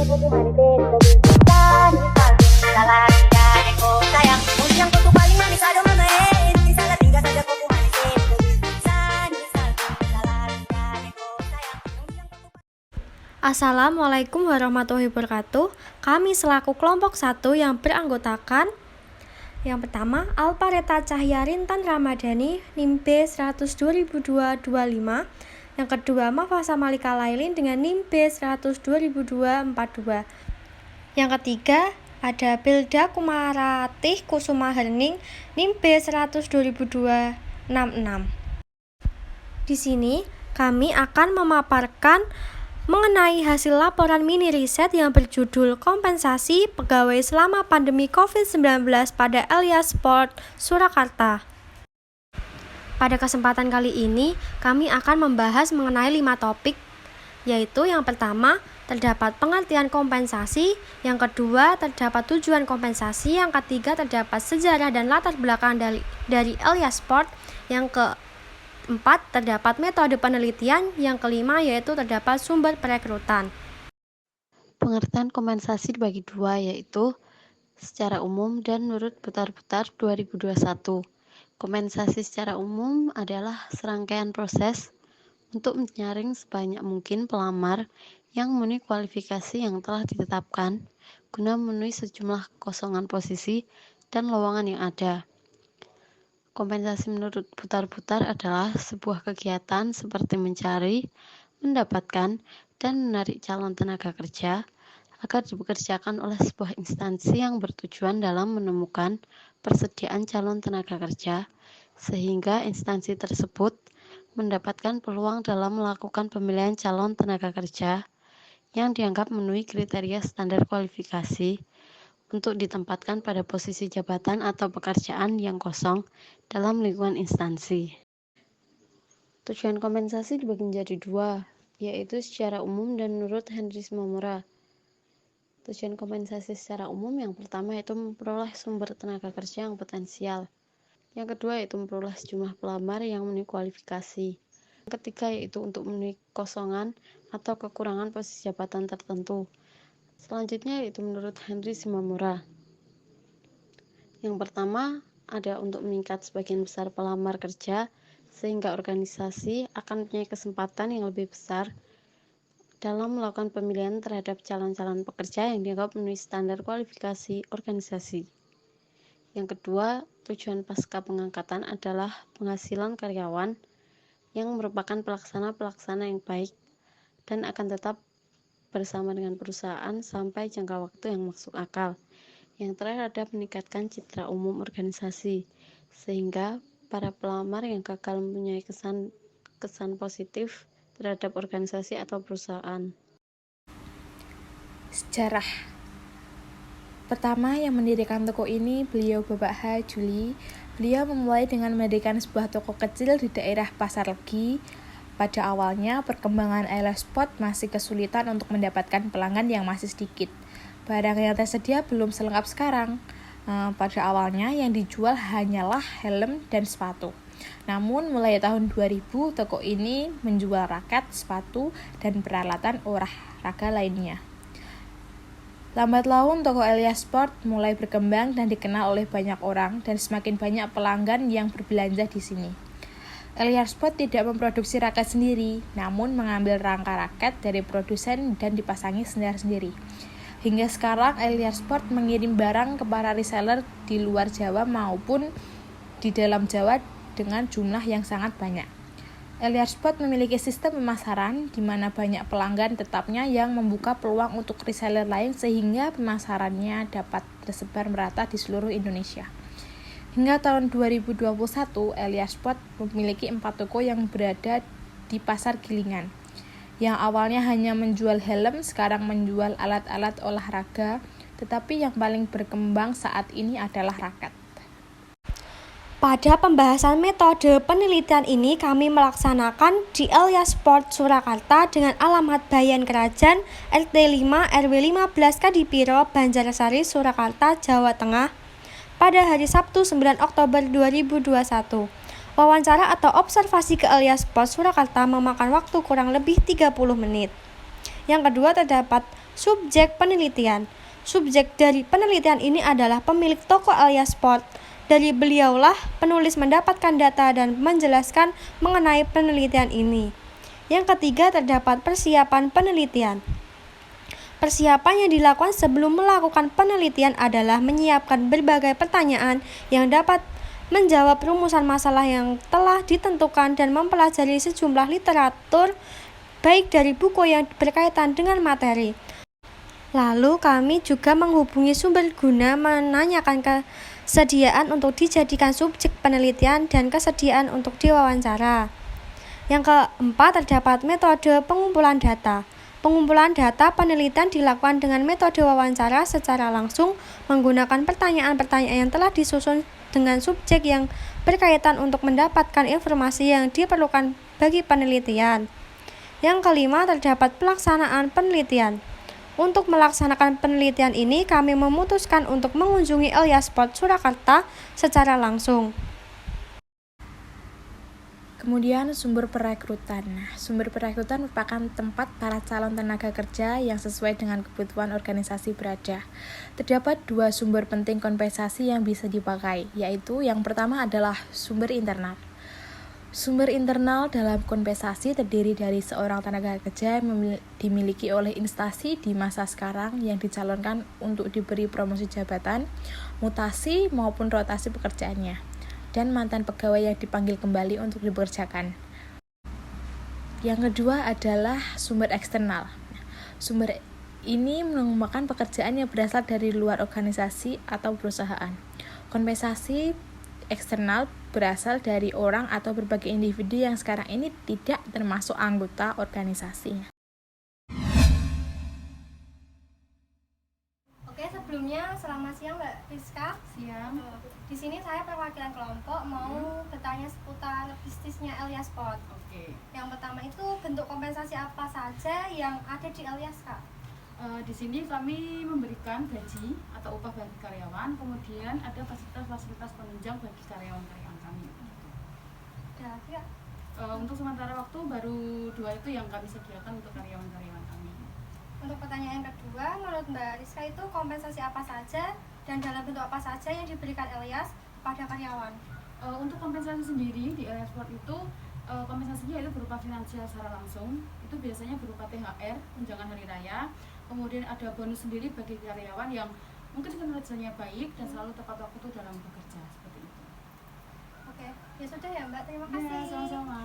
Assalamualaikum warahmatullahi wabarakatuh. Kami selaku kelompok 1 yang beranggotakan yang pertama Alpareta Cahya Rintan Ramadhani NIM B100 2002 25. Yang kedua Mafasa Malika Lailin dengan NIM B100 2002 42. Yang ketiga ada Bilda Kumaratih Kusuma Herning NIM B100 2002 66. Di sini kami akan memaparkan mengenai hasil laporan mini riset yang berjudul Kompensasi Pegawai Selama Pandemi COVID-19 pada Elias Sport Surakarta. Pada kesempatan kali ini, kami akan membahas mengenai 5 topik, yaitu yang pertama, terdapat pengertian kompensasi, yang kedua, terdapat tujuan kompensasi, yang ketiga, terdapat sejarah dan latar belakang dari Elias Sport, yang keempat, terdapat metode penelitian, yang kelima yaitu terdapat sumber perekrutan. Pengertian kompensasi dibagi dua, yaitu secara umum dan menurut putar-putar 2021. Kompensasi secara umum adalah serangkaian proses untuk menyaring sebanyak mungkin pelamar yang memenuhi kualifikasi yang telah ditetapkan guna memenuhi sejumlah kekosongan posisi dan lowongan yang ada. Kompensasi menurut putar-putar adalah sebuah kegiatan seperti mencari, mendapatkan, dan menarik calon tenaga kerja agar dipekerjakan oleh sebuah instansi yang bertujuan dalam menemukan persediaan calon tenaga kerja, sehingga instansi tersebut mendapatkan peluang dalam melakukan pemilihan calon tenaga kerja yang dianggap memenuhi kriteria standar kualifikasi untuk ditempatkan pada posisi jabatan atau pekerjaan yang kosong dalam lingkungan instansi. Tujuan kompensasi dibagi menjadi dua, yaitu secara umum dan menurut Henry Simamura. Tujuan kompensasi secara umum yang pertama yaitu memperoleh sumber tenaga kerja yang potensial. Yang kedua yaitu memperoleh sejumlah pelamar yang memenuhi kualifikasi. Yang ketiga yaitu untuk memenuhi kosongan atau kekurangan posisi jabatan tertentu. Selanjutnya yaitu menurut Henry Simamura. Yang pertama ada untuk meningkat sebagian besar pelamar kerja sehingga organisasi akan punya kesempatan yang lebih besar dalam melakukan pemilihan terhadap calon-calon pekerja yang dianggap memenuhi standar kualifikasi organisasi. Yang kedua, tujuan pasca pengangkatan adalah penghasilan karyawan yang merupakan pelaksana yang baik dan akan tetap bersama dengan perusahaan sampai jangka waktu yang masuk akal. Yang terakhir ada meningkatkan citra umum organisasi, sehingga para pelamar yang gagal mempunyai kesan positif terhadap organisasi atau perusahaan. Sejarah. Pertama yang mendirikan toko ini beliau Bapak H. Juli. Beliau memulai dengan mendirikan sebuah toko kecil di daerah Pasar Legi. Pada awalnya, perkembangan Elias Sport masih kesulitan untuk mendapatkan pelanggan yang masih sedikit. Barang yang tersedia belum selengkap sekarang. Pada awalnya, yang dijual hanyalah helm dan sepatu. Namun, mulai tahun 2000, toko ini menjual raket, sepatu, dan peralatan olahraga lainnya. Lambat laun, toko Elias Sport mulai berkembang dan dikenal oleh banyak orang, dan semakin banyak pelanggan yang berbelanja di sini. Elias Sport tidak memproduksi raket sendiri, namun mengambil rangka raket dari produsen dan dipasangi sendiri. Hingga sekarang, Elias Sport mengirim barang ke para reseller di luar Jawa maupun di dalam Jawa dengan jumlah yang sangat banyak. Elias Sport memiliki sistem pemasaran di mana banyak pelanggan tetapnya yang membuka peluang untuk reseller lain sehingga pemasarannya dapat tersebar merata di seluruh Indonesia. Hingga tahun 2021, Elias Sport memiliki 4 toko yang berada di Pasar Gilingan. Yang awalnya hanya menjual helm, sekarang menjual alat-alat olahraga, tetapi yang paling berkembang saat ini adalah raket. Pada pembahasan metode penelitian ini kami melaksanakan di Elias Sport Surakarta dengan alamat Bayan Kerajaan RT 5 RW 15 Kadipiro, Banjarsari, Surakarta, Jawa Tengah pada hari Sabtu 9 Oktober 2021. Wawancara atau observasi ke Elias Sport Surakarta memakan waktu kurang lebih 30 menit. Yang kedua terdapat subjek penelitian. Subjek dari penelitian ini adalah pemilik toko Elia Sport. Dari beliaulah penulis mendapatkan data dan menjelaskan mengenai penelitian ini. Yang ketiga terdapat persiapan penelitian. Persiapan yang dilakukan sebelum melakukan penelitian adalah menyiapkan berbagai pertanyaan yang dapat menjawab rumusan masalah yang telah ditentukan dan mempelajari sejumlah literatur baik dari buku yang berkaitan dengan materi. Lalu kami juga menghubungi sumber guna menanyakan kesediaan untuk dijadikan subjek penelitian dan kesediaan untuk diwawancara. Yang keempat terdapat metode pengumpulan data. Pengumpulan data penelitian dilakukan dengan metode wawancara secara langsung menggunakan pertanyaan-pertanyaan yang telah disusun dengan subjek yang berkaitan untuk mendapatkan informasi yang diperlukan bagi penelitian. Yang kelima terdapat pelaksanaan penelitian. Untuk melaksanakan penelitian ini, kami memutuskan untuk mengunjungi Elia Sport Surakarta secara langsung. Kemudian sumber perekrutan. Sumber perekrutan merupakan tempat para calon tenaga kerja yang sesuai dengan kebutuhan organisasi berada. Terdapat dua sumber penting kompensasi yang bisa dipakai, yaitu yang pertama adalah sumber internal. Sumber internal dalam kompensasi terdiri dari seorang tenaga kerja yang dimiliki oleh instansi di masa sekarang yang dicalonkan untuk diberi promosi jabatan, mutasi maupun rotasi pekerjaannya, dan mantan pegawai yang dipanggil kembali untuk dipekerjakan. Yang kedua adalah sumber eksternal. Sumber ini mengembangkan pekerjaan yang berasal dari luar organisasi atau perusahaan. Kompensasi eksternal berasal dari orang atau berbagai individu yang sekarang ini tidak termasuk anggota organisasi. Oke, sebelumnya selamat siang Mbak Rizka. Siang. Di sini saya perwakilan kelompok mau bertanya seputar bisnisnya Elia Sport. Oke. Yang pertama itu bentuk kompensasi apa saja yang ada di Elias, Kak? Di sini kami memberikan gaji atau upah bagi karyawan, kemudian ada fasilitas-fasilitas penunjang bagi karyawan-karyawan kami. Ada lagi, Kak? Untuk sementara waktu baru 2 itu yang kami sediakan untuk karyawan-karyawan kami. Untuk pertanyaan kedua, menurut Mbak Rizka itu kompensasi apa saja dan dalam bentuk apa saja yang diberikan Elias kepada karyawan? Untuk kompensasi sendiri di Elia Sport itu kompensasinya itu berupa finansial secara langsung, itu biasanya berupa THR, tunjangan hari raya, kemudian ada bonus sendiri bagi karyawan yang mungkin kinerjanya baik dan selalu tepat waktu dalam bekerja, seperti itu. Oke, ya sudah ya Mbak, terima kasih. Ya, sama-sama.